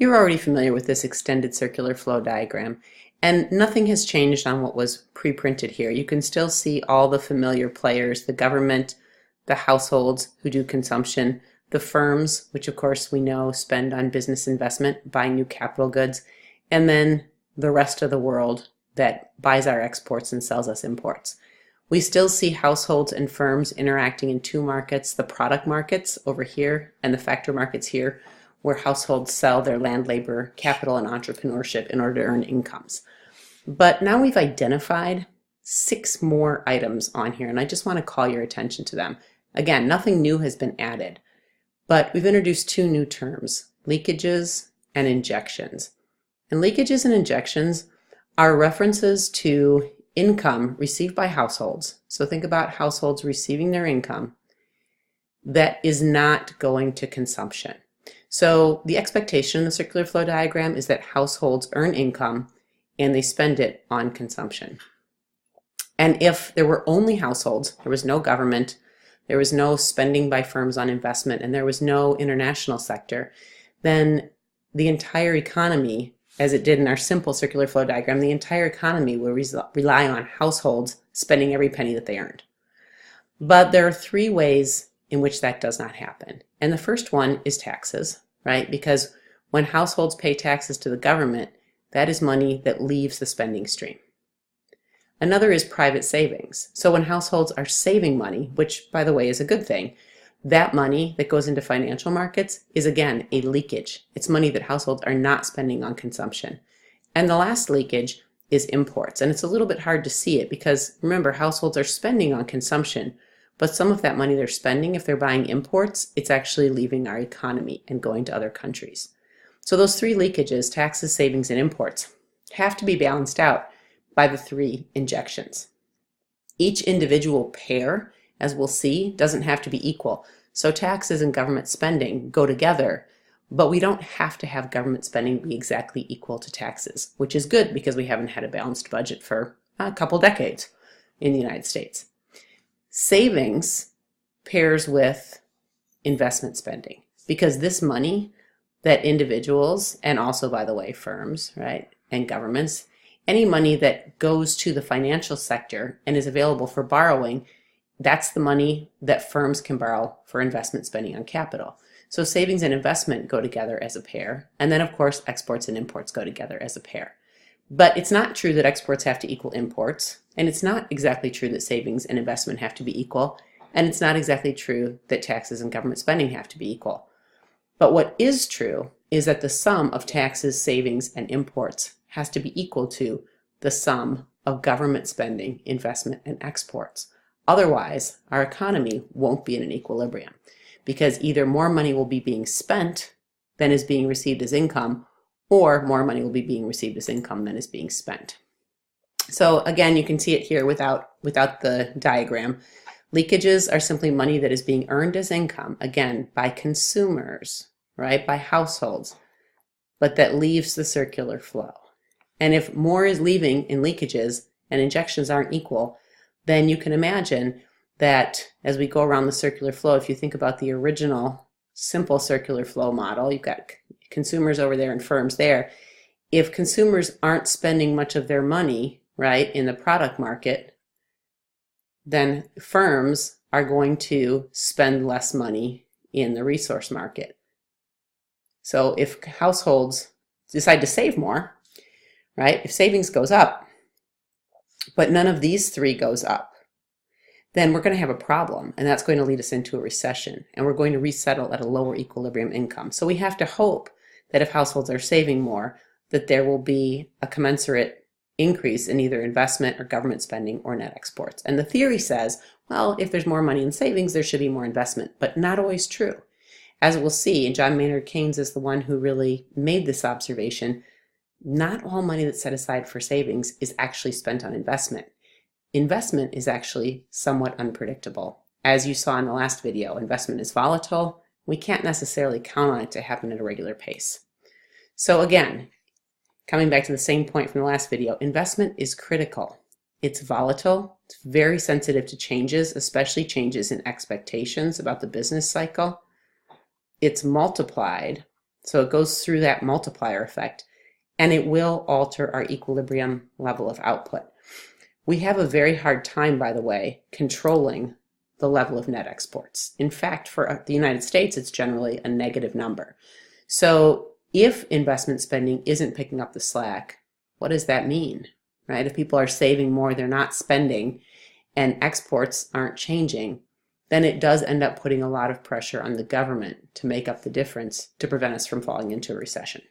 You're already familiar with this extended circular flow diagram, and nothing has changed on what was pre-printed here. You can still see all the familiar players, the government, the households who do consumption, the firms, which of course we know spend on business investment, buying new capital goods, and then the rest of the world that buys our exports and sells us imports. We still see households and firms interacting in two markets, the product markets over here and the factor markets here, where households sell their land, labor, capital, and entrepreneurship in order to earn incomes. But now we've identified 6 more items on here, and I just want to call your attention to them. Again, nothing new has been added, but we've introduced 2 new terms, leakages and injections. And leakages and injections are references to income received by households. So think about households receiving their income that is not going to consumption. So the expectation in the circular flow diagram is that households earn income and they spend it on consumption. And if there were only households, there was no government, there was no spending by firms on investment, and there was no international sector, then the entire economy, as it did in our simple circular flow diagram, the entire economy will rely on households spending every penny that they earned. But there are 3 ways in which that does not happen. And the first one is taxes, right? Because when households pay taxes to the government, that is money that leaves the spending stream. Another is private savings. So when households are saving money, which by the way is a good thing, that money that goes into financial markets is again a leakage. It's money that households are not spending on consumption. And the last leakage is imports. And it's a little bit hard to see it because remember, households are spending on consumption, but some of that money they're spending, if they're buying imports, it's actually leaving our economy and going to other countries. So those 3 leakages, taxes, savings, and imports, have to be balanced out by the 3 injections. Each individual pair, as we'll see, doesn't have to be equal. So taxes and government spending go together, but we don't have to have government spending be exactly equal to taxes, which is good because we haven't had a balanced budget for a couple decades in the United States. Savings pairs with investment spending because this money that individuals, and also by the way firms, right, and governments, any money that goes to the financial sector and is available for borrowing, that's the money that firms can borrow for investment spending on capital. So savings and investment go together as a pair, and then of course exports and imports go together as a pair. But it's not true that exports have to equal imports, and it's not exactly true that savings and investment have to be equal, and it's not exactly true that taxes and government spending have to be equal. But what is true is that the sum of taxes, savings, and imports has to be equal to the sum of government spending, investment, and exports. Otherwise, our economy won't be in an equilibrium because either more money will be being spent than is being received as income, or more money will be being received as income than is being spent. So again, you can see it here without the diagram. Leakages are simply money that is being earned as income, again, by consumers, right, by households, but that leaves the circular flow. And if more is leaving in leakages and injections aren't equal, then you can imagine that as we go around the circular flow, if you think about the original simple circular flow model, you've got consumers over there and firms there. If consumers aren't spending much of their money, right, in the product market, then firms are going to spend less money in the resource market. So if households decide to save more, right, if savings goes up, but none of these 3 goes up, then we're going to have a problem, and that's going to lead us into a recession, and we're going to resettle at a lower equilibrium income. So we have to hope that if households are saving more, that there will be a commensurate increase in either investment or government spending or net exports. And the theory says, well, if there's more money in savings, there should be more investment, but not always true. As we'll see, and John Maynard Keynes is the one who really made this observation, not all money that's set aside for savings is actually spent on investment. Investment is actually somewhat unpredictable. As you saw in the last video, investment is volatile. We can't necessarily count on it to happen at a regular pace. So again, coming back to the same point from the last video, investment is critical. It's volatile, it's very sensitive to changes, especially changes in expectations about the business cycle. It's multiplied So it goes through that multiplier effect, and it will alter our equilibrium level of output. We have a very hard time, by the way, controlling the level of net exports. In fact, for the United States, it's generally a negative number. So if investment spending isn't picking up the slack, what does that mean, right? If people are saving more, they're not spending, and exports aren't changing, then it does end up putting a lot of pressure on the government to make up the difference to prevent us from falling into a recession.